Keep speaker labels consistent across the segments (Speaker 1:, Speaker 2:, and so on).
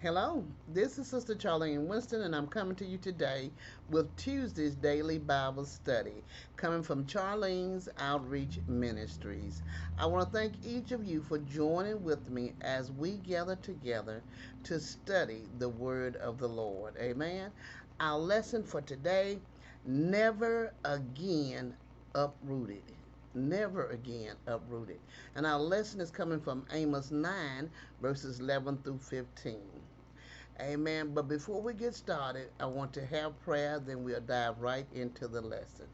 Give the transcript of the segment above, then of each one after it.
Speaker 1: Hello, this is Sister Charlene Winston, and I'm coming to you today with Tuesday's Daily Bible Study, coming from Charlene's Outreach Ministries. I want to thank each of you for joining with me as we gather together to study the Word of the Lord. Amen. Our lesson for today: never again uprooted. Never again uprooted. And our lesson is coming from Amos 9, verses 11 through 15. Amen. But before we get started, I want to have prayer, then we'll dive right into the lesson.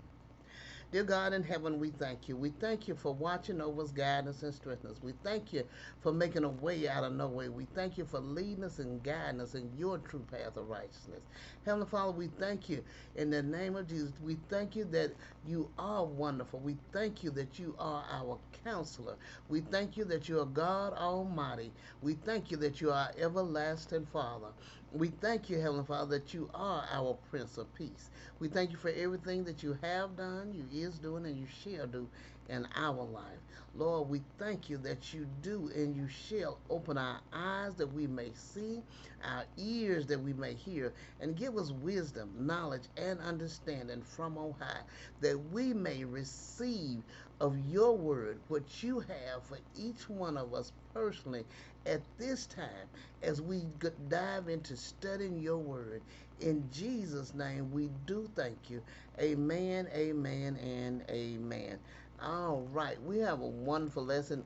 Speaker 1: Dear God in heaven, we thank you. We thank you for watching over us, guiding us, and strengthening us. We thank you for making a way out of no way. We thank you for leading us and guiding us in your true path of righteousness. Heavenly Father, we thank you in the name of Jesus. We thank you that you are wonderful. We thank you that you are our counselor. We thank you that you are God Almighty. We thank you that you are everlasting Father. We thank you, Heavenly Father, that you are our Prince of Peace. We thank you for everything that you have done, you is doing, and you shall do in our life. Lord, we thank you that you do and you shall open our eyes that we may see, our ears that we may hear, and give us wisdom, knowledge, and understanding from on high, that we may receive of your word what you have for each one of us personally at this time as we dive into studying your word. In Jesus' name, we do thank you. Amen, amen, and amen. All right, we have a wonderful lesson.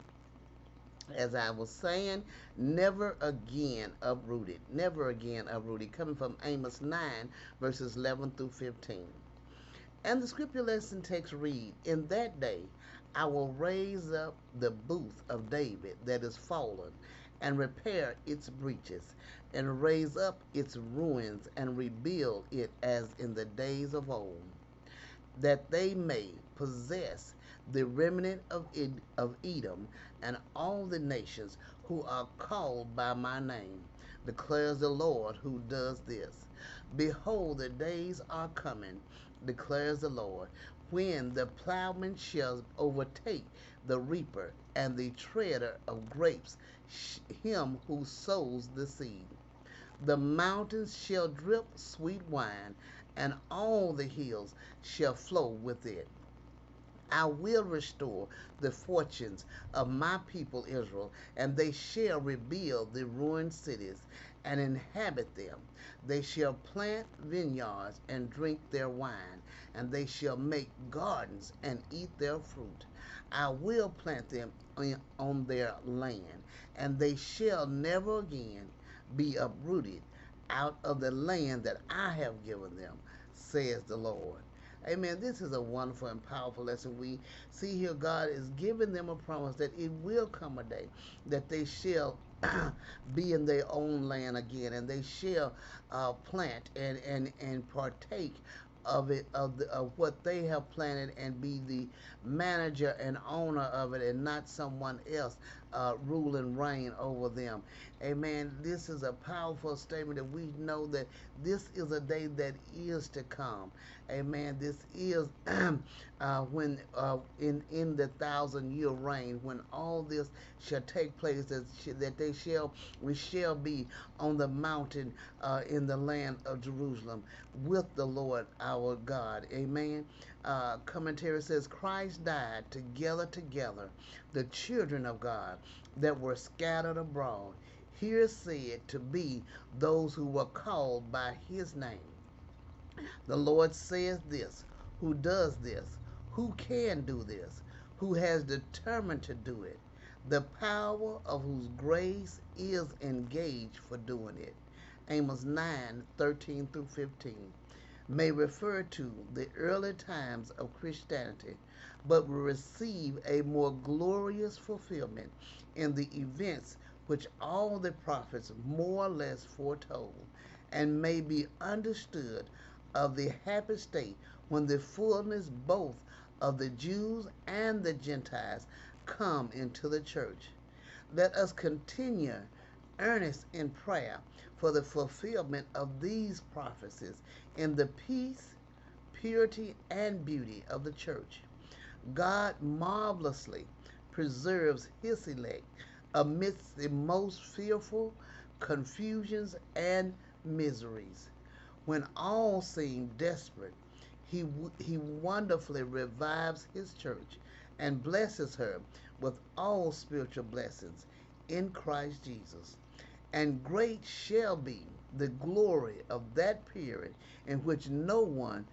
Speaker 1: As I was saying, never again uprooted. Never again uprooted. Coming from Amos 9, verses 11 through 15. And the scripture lesson text read, in that day I will raise up the booth of David that is fallen, and repair its breaches, and raise up its ruins, and rebuild it as in the days of old, that they may possess the remnant of Edom and all the nations who are called by my name, declares the Lord who does this. Behold, the days are coming, declares the Lord, when the plowman shall overtake the reaper and the treader of grapes, him who sows the seed. The mountains shall drip sweet wine, and all the hills shall flow with it. I will restore the fortunes of my people Israel, and they shall rebuild the ruined cities and inhabit them. They shall plant vineyards and drink their wine, and they shall make gardens and eat their fruit. I will plant them on their land, and they shall never again be uprooted out of the land that I have given them, says the Lord. Amen. This is a wonderful and powerful lesson. We see here God is giving them a promise that it will come a day that they shall be in their own land again, and they shall plant and partake of it of what they have planted, and be the manager and owner of it, and not someone else rule and reign over them. Amen. This is a powerful statement that we know that this is a day that is to come. Amen. This is when in the 1,000-year reign, when all this shall take place, that they shall we shall be on the mountain in the land of Jerusalem with the Lord our God. Amen. Commentary says Christ died together the children of God that were scattered abroad, here said to be those who were called by his name. The Lord says this, who does this, who can do this, who has determined to do it, the power of whose grace is engaged for doing it. Amos 9:13 through 15 may refer to the early times of Christianity, but will receive a more glorious fulfillment in the events which all the prophets more or less foretold, and may be understood of the happy state when the fullness both of the Jews and the Gentiles come into the church. Let us continue earnest in prayer for the fulfillment of these prophecies in the peace, purity, and beauty of the church. God marvelously preserves his elect amidst the most fearful confusions, and miseries. When all seem desperate, he wonderfully revives his church and blesses her with all spiritual blessings in Christ Jesus. And great shall be the glory of that period in which no one,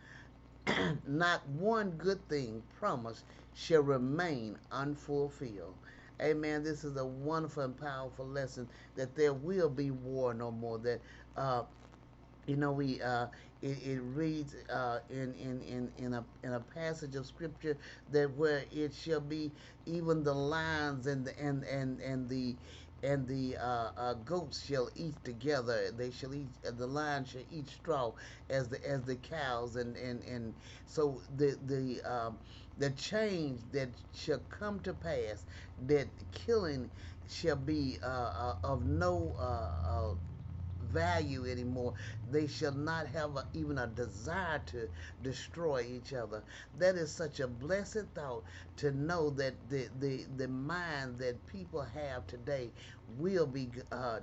Speaker 1: not one good thing promised, shall remain unfulfilled. Amen. This is a wonderful and powerful lesson that there will be war no more. That we it reads in a passage of scripture that where it shall be even the lions and the goats shall eat together. They shall eat. The lion shall eat straw as the cows, and so the change that shall come to pass, that killing shall be of no value anymore. They shall not have even a desire to destroy each other. That is such a blessed thought, to know that the mind that people have today will be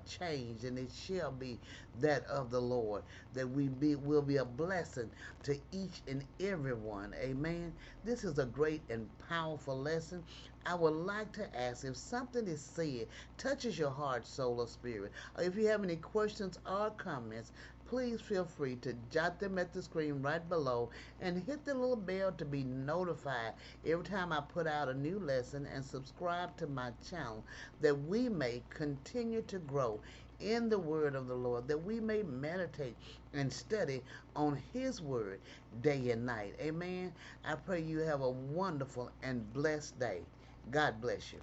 Speaker 1: changed, and it shall be that of the Lord. That will be a blessing to each and every one. Amen. This is a great and powerful lesson. I would like to ask, if something is said touches your heart, soul, or spirit, or if you have any questions or comments, please feel free to jot them at the screen right below and hit the little bell to be notified every time I put out a new lesson, and subscribe to my channel, that we may continue to grow in the word of the Lord, that we may meditate and study on his word day and night. Amen. I pray you have a wonderful and blessed day. God bless you.